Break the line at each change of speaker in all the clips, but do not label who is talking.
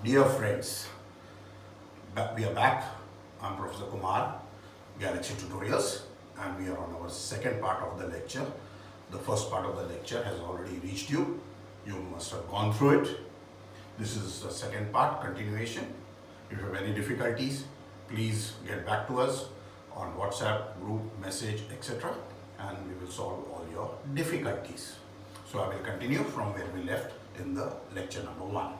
Dear friends, we are back. I'm Professor Kumar, Galaxy Tutorials, and we are on our second part of the lecture. The first part of the lecture has already reached you. You must have gone through it. This is the second part, continuation. If you have any difficulties, please get back to us on WhatsApp, group, message, etc. and we will solve all your difficulties. So I will continue from where we left in the lecture number 1.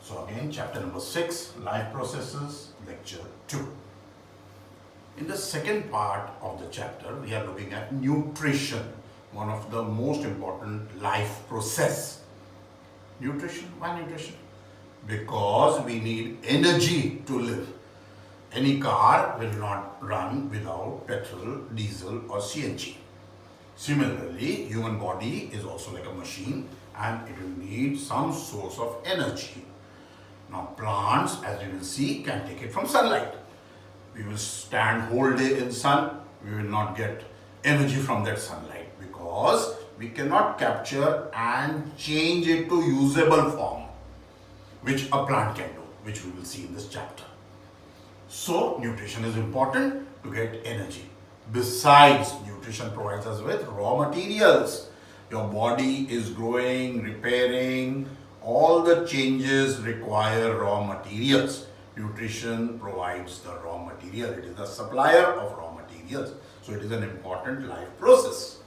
So again, chapter number 6, life processes, lecture 2. In the second part of the chapter, we are looking at nutrition, one of the most important life process. Nutrition, why nutrition? Because we need energy to live. Any car will not run without petrol, diesel or CNG. Similarly, human body is also like a machine and it will need some source of energy. Now plants, as we will see, can take it from sunlight. We will stand whole day in sun, we will not get energy from that sunlight because we cannot capture and change it to usable form, which a plant can do, which we will see in this chapter. So nutrition is important to get energy. Besides, nutrition provides us with raw materials. Your body is growing, repairing, all the changes require raw materials. Nutrition provides the raw material. It is the supplier of raw materials. So it is an important life process.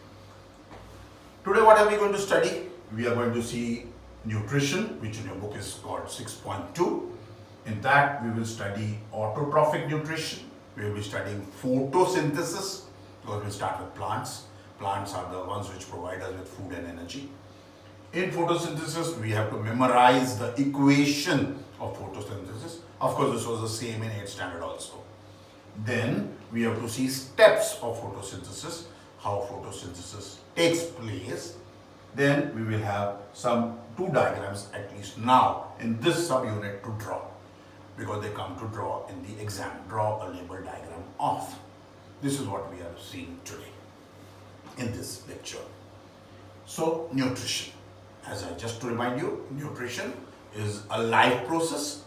Today what are we going to study? We are going to see nutrition, which in your book is called 6.2. In that we will study autotrophic nutrition. We will be studying photosynthesis because we'll start with plants. Plants are the ones which provide us with food and energy. In photosynthesis, we have to memorize the equation of photosynthesis. Of course, this was the same in 8th standard also. Then we have to see steps of photosynthesis, how photosynthesis takes place. Then we will have two diagrams at least now in this subunit to draw, because they come to draw in the exam. Draw a label diagram of. This is what we are seeing today in this lecture. So nutrition. Just to remind you, nutrition is a life process.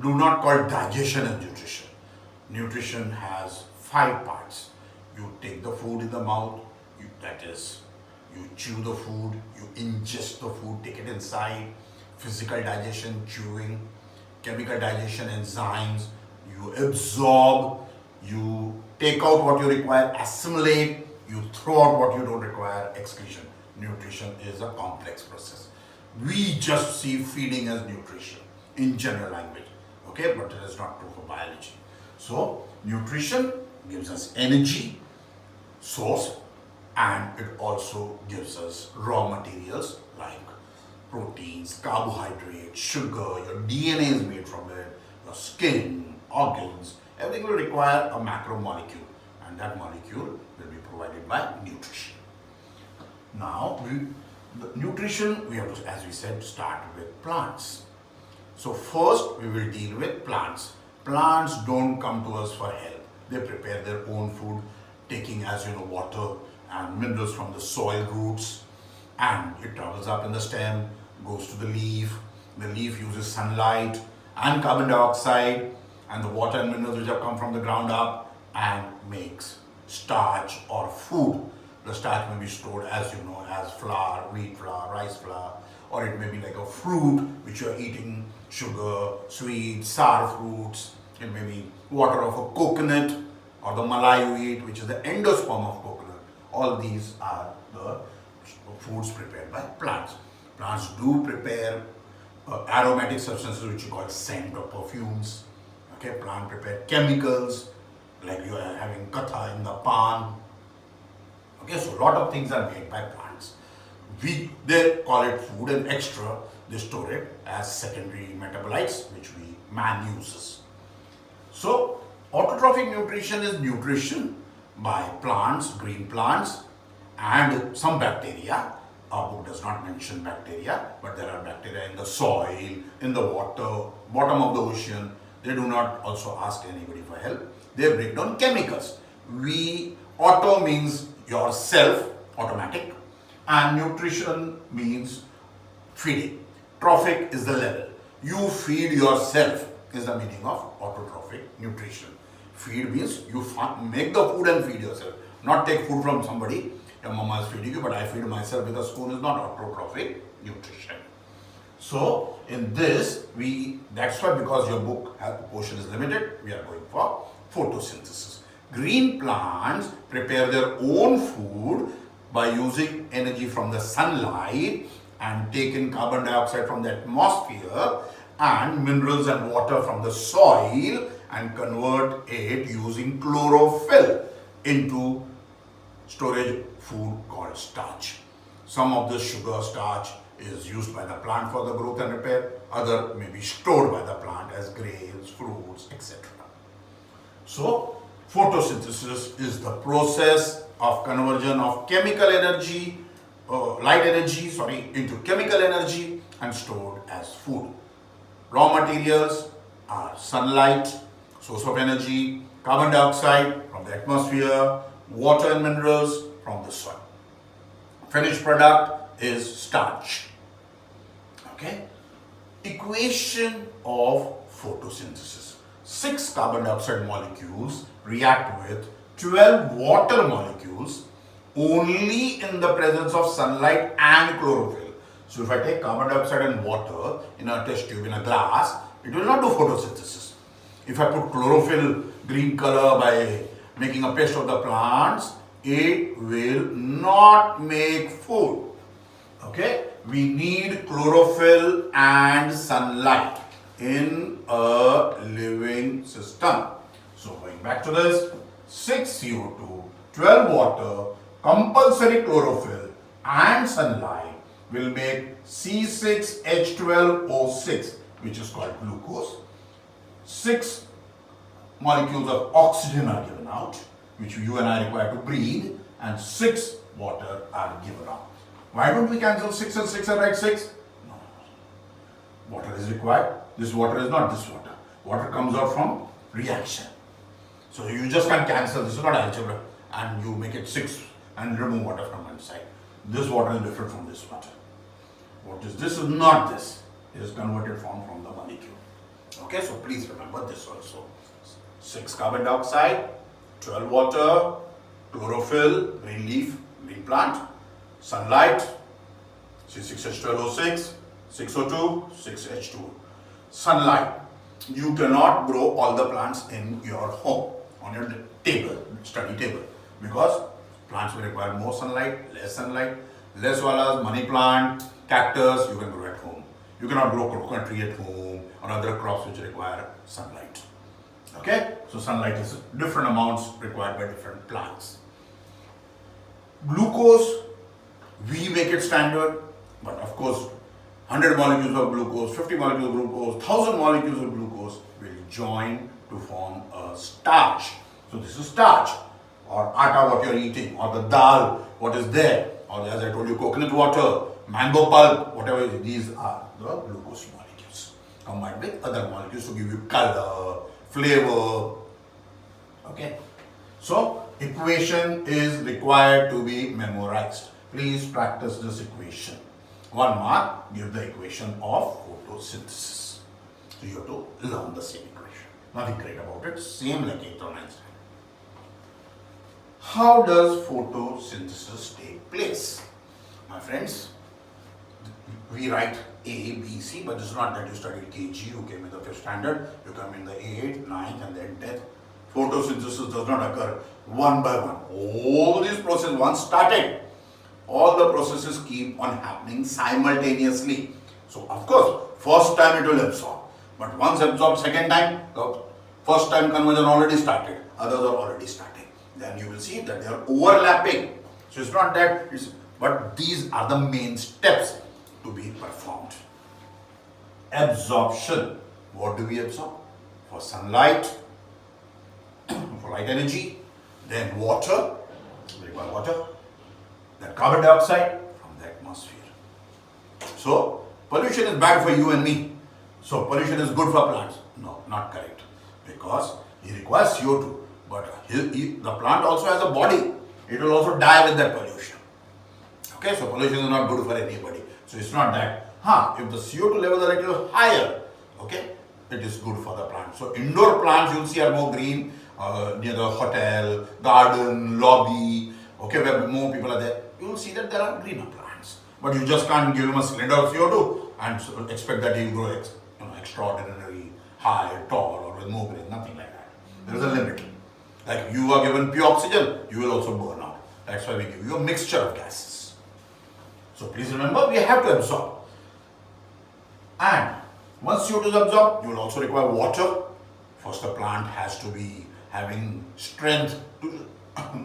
Do not call digestion as nutrition. Nutrition has 5 parts. You take the food in the mouth, you chew the food, you ingest the food, take it inside, physical digestion, chewing, chemical digestion, enzymes, you absorb, you take out what you require, assimilate, you throw out what you don't require, excretion. Nutrition is a complex process. We just see feeding as nutrition in general language, okay, but it is not true for biology. So nutrition gives us energy source, and it also gives us raw materials like proteins, carbohydrates, sugar. Your DNA is made from it, your skin, organs, everything will require a macromolecule, and that molecule will be provided by nutrition. Now, the nutrition, we have to, as we said, start with plants. So first we will deal with plants. Plants don't come to us for help. They prepare their own food, taking, as you know, water and minerals from the soil roots, and it travels up in the stem, goes to the leaf. The leaf uses sunlight and carbon dioxide and the water and minerals which have come from the ground up and makes starch or food. The starch may be stored, as you know, as flour, wheat flour, rice flour, or it may be like a fruit which you are eating, sugar, sweet, sour fruits. It may be water of a coconut or the malai you eat, which is the endosperm of coconut. All these are the foods prepared by plants. Plants do prepare aromatic substances which you call scent or perfumes. Okay, plant prepare chemicals like you are having katha in the pan. Okay, so a lot of things are made by plants. They call it food, and extra they store it as secondary metabolites which man uses. So autotrophic nutrition is nutrition by plants, green plants, and some bacteria. Our book does not mention bacteria, but there are bacteria in the soil, in the water, bottom of the ocean. They do not also ask anybody for help. They break down chemicals. Auto means yourself, automatic, and nutrition means feeding. Trophic is the level. You feed yourself is the meaning of autotrophic nutrition. Feed means you make the food and feed yourself. Not take food from somebody. Your mama is feeding you, but I feed myself with a spoon is not autotrophic nutrition. So in this, that's why, because your book portion is limited, we are going for photosynthesis. Green plants prepare their own food by using energy from the sunlight and take in carbon dioxide from the atmosphere and minerals and water from the soil and convert it using chlorophyll into storage food called starch. Some of the sugar starch is used by the plant for the growth and repair, other may be stored by the plant as grains, fruits, etc. So, photosynthesis is the process of conversion of chemical energy, light energy, into chemical energy and stored as food. Raw materials are sunlight, source of energy, carbon dioxide from the atmosphere, water and minerals from the soil. Finished product is starch. Okay? Equation of photosynthesis. 6 carbon dioxide molecules react with 12 water molecules only in the presence of sunlight and chlorophyll. So if I take carbon dioxide and water in a test tube, in a glass, it will not do photosynthesis. If I put chlorophyll, green color, by making a paste of the plants, it will not make food. Okay? We need chlorophyll and sunlight in a living system. So going back to this, 6 CO2, 12 water, compulsory chlorophyll and sunlight will make C6H12O6, which is called glucose. 6 molecules of oxygen are given out, which you and I require to breathe, and 6 water are given out. Why don't we cancel 6 and 6 and write 6? No. Water is required. This water is not this water. Water comes out from reaction. So you just can't cancel. This is not algebra. And you make it 6 and remove water from one side. This water is different from this water. What is this? Is not this. It is converted form from the molecule. Okay, so please remember this also. 6 carbon dioxide, 12 water, chlorophyll, green leaf, green plant, sunlight, C6H12O6, 6O2, 6H2. Sunlight. You cannot grow all the plants in your home, on your table, study table, because plants will require more sunlight, less walas, money plant, cactus, you can grow at home. You cannot grow coconut tree at home or other crops which require sunlight. Okay, so sunlight is different amounts required by different plants. Glucose, we make it standard, but of course 100 molecules of glucose, 50 molecules of glucose, 1000 molecules of glucose will join to form a starch. So this is starch, or atta what you are eating, or the dal what is there, or as I told you, coconut water, mango pulp, whatever it is, these are the glucose molecules combined with other molecules to give you color, flavor. Okay, so equation is required to be memorized. Please practice this equation. 1 mark, give the equation of photosynthesis. So you have to learn the same equation. Nothing great about it, same like electrolytes. How does photosynthesis take place? My friends, we write A, B, C, but this is not that you studied KG, you came in the 5th standard, you come in the 8th, 9th and then 10th. Photosynthesis does not occur one by one. All these processes once started, all the processes keep on happening simultaneously. So of course, first time it will absorb, but once absorbed, second time, the first time conversion already started, others are already starting. Then you will see that they are overlapping. So it's not that, but these are the main steps to be performed. Absorption. What do we absorb? For sunlight, for light energy, then water, we require water, then carbon dioxide from the atmosphere. So, pollution is bad for you and me. So, pollution is good for plants. No, not correct. Because he requires CO2. But the plant also has a body. It will also die with that pollution. Okay, so pollution is not good for anybody. So, it's not that. If the CO2 levels are a little higher, Okay, it is good for the plant. So indoor plants you'll see are more green, near the hotel, garden, lobby, okay, where more people are there. You will see that there are greener plants. But you just can't give him a cylinder of CO2 and expect that he will grow extraordinarily high, tall, or with more green. Nothing like that. There is a limit. Like you are given pure oxygen, you will also burn out. That's why we give you a mixture of gases. So please remember, we have to absorb. And once CO2 is absorbed, you will also require water. First, the plant has to be having strength to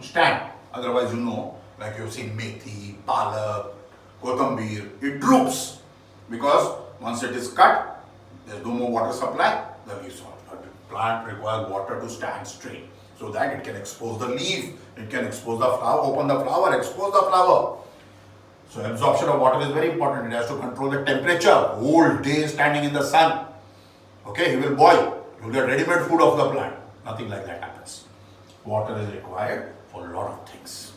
stand. Otherwise, like you've seen methi, palak, kothambir, it droops. Because once it is cut, there's no more water supply, the leaves fall. The plant requires water to stand straight, so that it can expose the leaf, it can expose the flower, open the flower, expose the flower. So absorption of water is very important. It has to control the temperature. Whole day standing in the sun. Okay, he will boil. You will get ready-made food of the plant. Nothing like that happens. Water is required for a lot of things.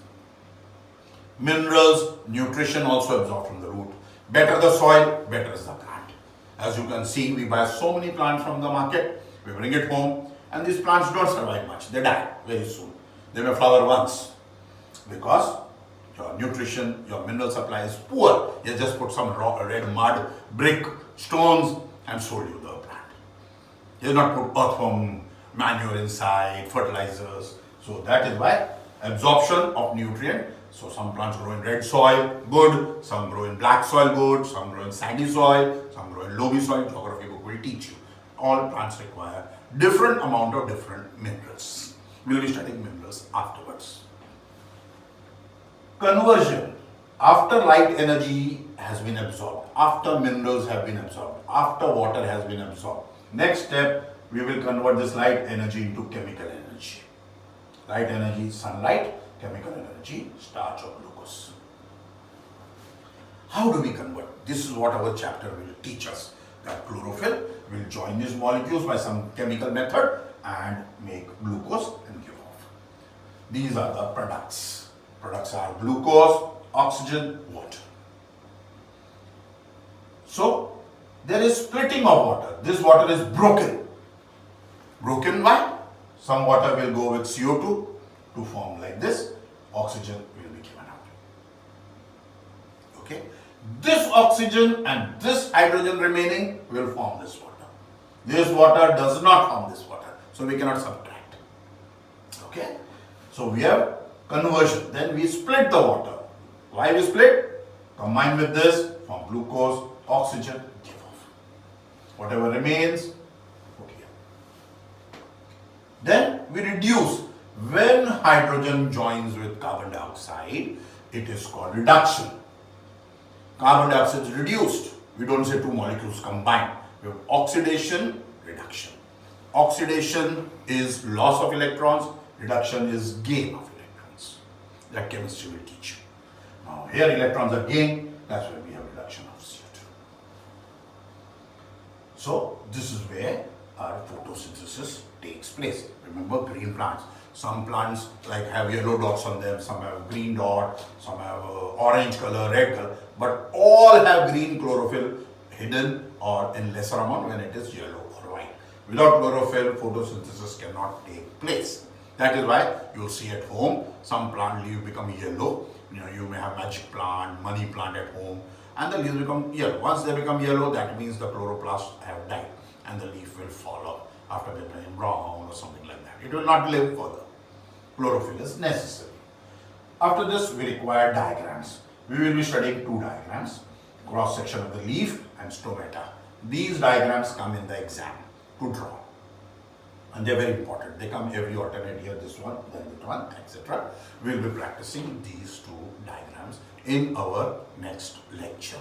Minerals, nutrition also absorbed from the root. Better the soil, better is the plant. As you can see, we buy so many plants from the market. We bring it home, and these plants don't survive much. They die very soon. They may flower once because your nutrition, your mineral supply is poor. You just put some red mud, brick, stones, and sold you the plant. You have not put earthworm manure inside, fertilizers. So that is why absorption of nutrient. So some plants grow in red soil, good. Some grow in black soil, good. Some grow in sandy soil. Some grow in loamy soil. Geography book will teach you. All plants require different amount of different minerals. We will be studying minerals afterwards. Conversion. After light energy has been absorbed, after minerals have been absorbed, after water has been absorbed, next step, we will convert this light energy into chemical energy. Light energy, sunlight, chemical energy, starch or glucose. How do we convert? This is what our chapter will teach us. That chlorophyll will join these molecules by some chemical method and make glucose and give off. These are the products. Products are glucose, oxygen, water. So, there is splitting of water. This water is broken. Broken by? Some water will go with CO2 to form like this. Oxygen will be given out. Okay? This oxygen and this hydrogen remaining will form this water. This water does not form this water. So, we cannot subtract. Okay? So, we have conversion. Then we split the water. Why we split? Combine with this, form glucose, oxygen, give off. Whatever remains, put here. Then we reduce. When hydrogen joins with carbon dioxide, it is called reduction. Carbon dioxide is reduced. We don't say two molecules combine. We have oxidation, reduction. Oxidation is loss of electrons, reduction is gain of electrons. That chemistry will teach you. Now here electrons are gained, that's why we have reduction of CO2. So this is where our photosynthesis takes place. Remember green plants. Some plants like have yellow dots on them, some have green dot, some have orange color, red color, but all have green chlorophyll hidden or in lesser amount when it is yellow or white. Without chlorophyll, photosynthesis cannot take place. That is why you will see at home, some plant leaves become yellow. You may have magic plant, money plant at home, and the leaves become yellow. Once they become yellow, that means the chloroplasts have died and the leaf will fall off after becoming brown or something like that. It will not live further. Chlorophyll is necessary. After this, we require diagrams. We will be studying two diagrams, cross section of the leaf and stomata. These diagrams come in the exam to draw. And they are very important. They come every alternate year, this one, then that one, etc. We will be practicing these two diagrams in our next lecture.